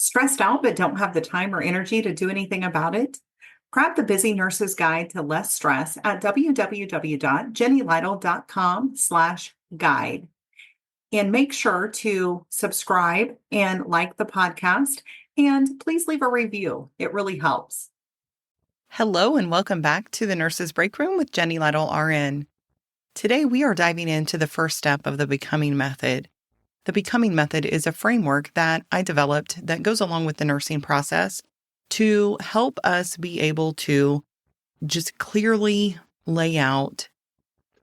Stressed out but don't have the time or energy to do anything about it? Grab the Busy Nurse's Guide to Less Stress at www.jennylytle.com/guide. And make sure to subscribe and like the podcast. And please leave a review. It really helps. Hello and welcome back to the Nurses Breakroom with Jenny Lytle, RN. Today we are diving into the first step of the Becoming Method. The Becoming Method is a framework that I developed that goes along with the nursing process to help us be able to just clearly lay out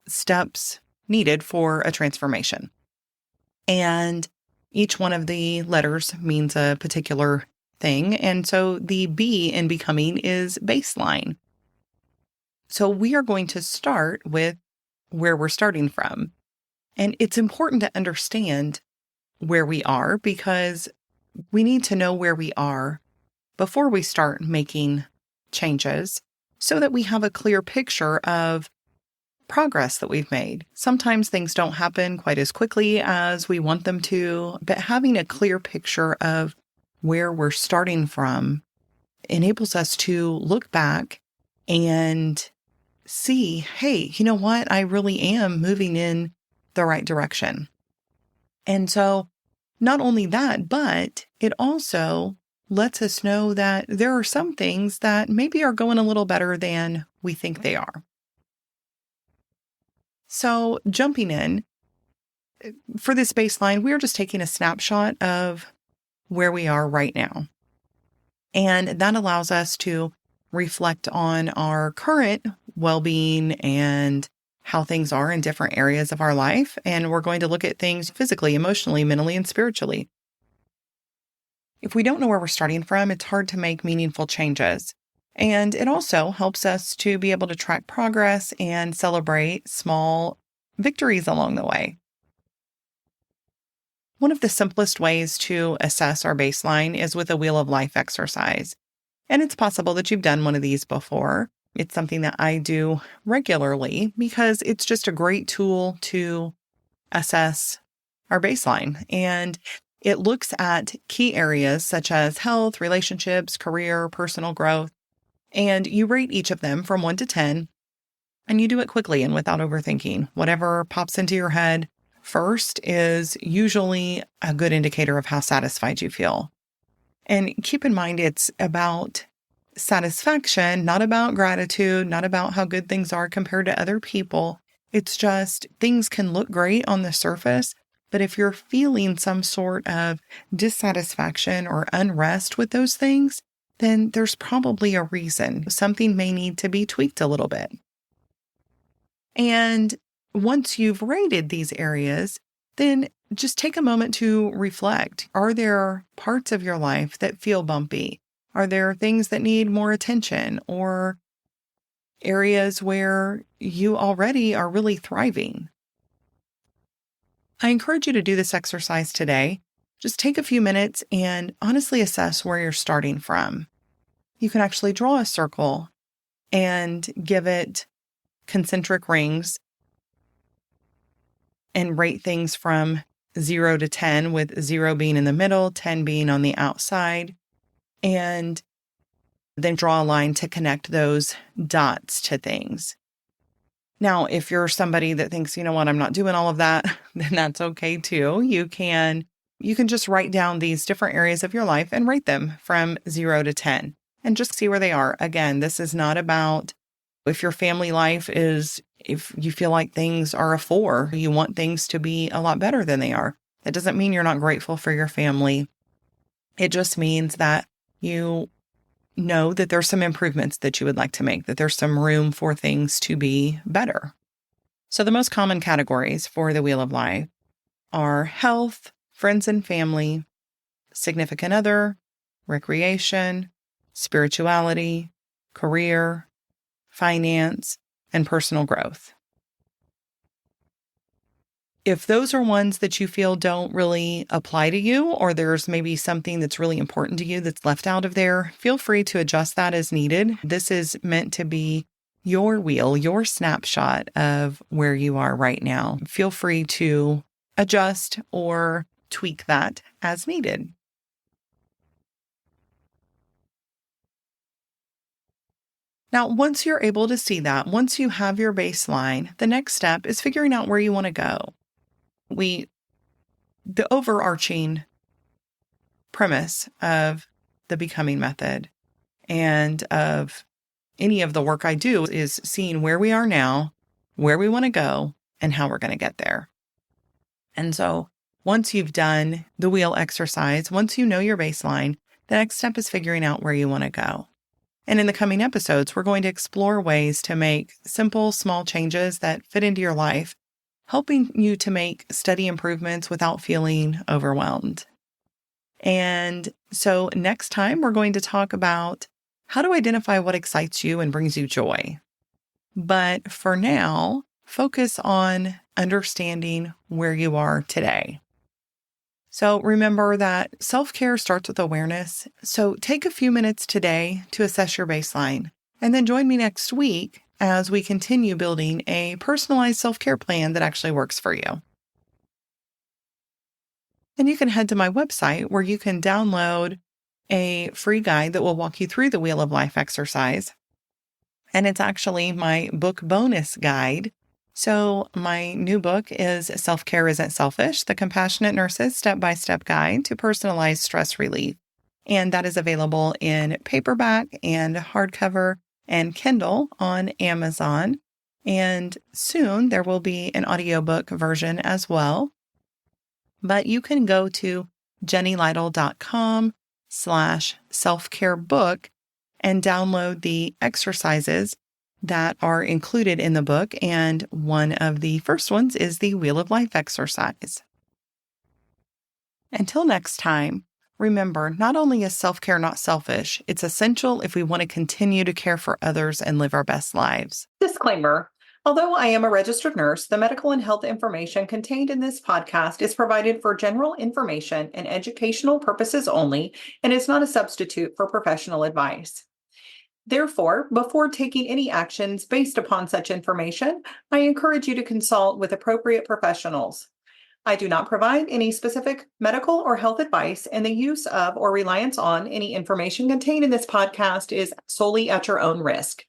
steps needed for a transformation. And each one of the letters means a particular thing. And so the B in becoming is baseline. So we are going to start with where we're starting from. And it's important to understand where we are because we need to know where we are before we start making changes so that we have a clear picture of progress that we've made. Sometimes things don't happen quite as quickly as we want them to, but having a clear picture of where we're starting from enables us to look back and see, hey, you know what? I really am moving in the right direction. And so not only that, but it also lets us know that there are some things that maybe are going a little better than we think they are. So jumping in, for this baseline, we're just taking a snapshot of where we are right now. And that allows us to reflect on our current well-being and how things are in different areas of our life. And we're going to look at things physically, emotionally, mentally, and spiritually. If we don't know where we're starting from, it's hard to make meaningful changes. And it also helps us to be able to track progress and celebrate small victories along the way. One of the simplest ways to assess our baseline is with a Wheel of Life exercise. And it's possible that you've done one of these before. It's something that I do regularly because it's just a great tool to assess our baseline. And it looks at key areas such as health, relationships, career, personal growth. And you rate each of them from 1 to 10. And you do it quickly and without overthinking. Whatever pops into your head first is usually a good indicator of how satisfied you feel. And keep in mind, it's about satisfaction, not about gratitude, not about how good things are compared to other people. It's just things can look great on the surface, but if you're feeling some sort of dissatisfaction or unrest with those things, then there's probably a reason. Something may need to be tweaked a little bit. And once you've rated these areas, then just take a moment to reflect. Are there parts of your life that feel bumpy? Are there things that need more attention or areas where you already are really thriving? I encourage you to do this exercise today. Just take a few minutes and honestly assess where you're starting from. You can actually draw a circle and give it concentric rings and rate things from 0 to 10, with 0 being in the middle, 10 being on the outside, and then draw a line to connect those dots to things. Now, if you're somebody that thinks, you know what, I'm not doing all of that, then that's okay too. You can just write down these different areas of your life and rate them from 0 to 10 and just see where they are. Again, this is not about if your family life is, if you feel like things are a 4, you want things to be a lot better than they are. That doesn't mean you're not grateful for your family. It just means that you know that there's some improvements that you would like to make, that there's some room for things to be better. So the most common categories for the Wheel of Life are health, friends and family, significant other, recreation, spirituality, career, finance, and personal growth. If those are ones that you feel don't really apply to you, or there's maybe something that's really important to you that's left out of there, feel free to adjust that as needed. This is meant to be your wheel, your snapshot of where you are right now. Feel free to adjust or tweak that as needed. Now, once you're able to see that, once you have your baseline, the next step is figuring out where you want to go. The overarching premise of the Becoming Method and of any of the work I do is seeing where we are now, where we want to go, and how we're going to get there. And so once you've done the wheel exercise, once you know your baseline, the next step is figuring out where you want to go. And in the coming episodes, we're going to explore ways to make simple, small changes that fit into your life, helping you to make steady improvements without feeling overwhelmed. And so next time, we're going to talk about how to identify what excites you and brings you joy. But for now, focus on understanding where you are today. So remember that self-care starts with awareness. So take a few minutes today to assess your baseline, and then join me next week as we continue building a personalized self-care plan that actually works for you. And you can head to my website where you can download a free guide that will walk you through the Wheel of Life exercise. And it's actually my book bonus guide. So my new book is Self-Care Isn't Selfish, The Compassionate Nurses Step-by-Step Guide to Personalized Stress Relief. And that is available in paperback and hardcover and Kindle on Amazon. And soon there will be an audiobook version as well. But you can go to jennylytle.com/selfcarebook and download the exercises that are included in the book. And one of the first ones is the Wheel of Life exercise. Until next time, remember, not only is self-care not selfish, it's essential if we want to continue to care for others and live our best lives. Disclaimer. Although I am a registered nurse, the medical and health information contained in this podcast is provided for general information and educational purposes only and is not a substitute for professional advice. Therefore, before taking any actions based upon such information, I encourage you to consult with appropriate professionals. I do not provide any specific medical or health advice, and the use of or reliance on any information contained in this podcast is solely at your own risk.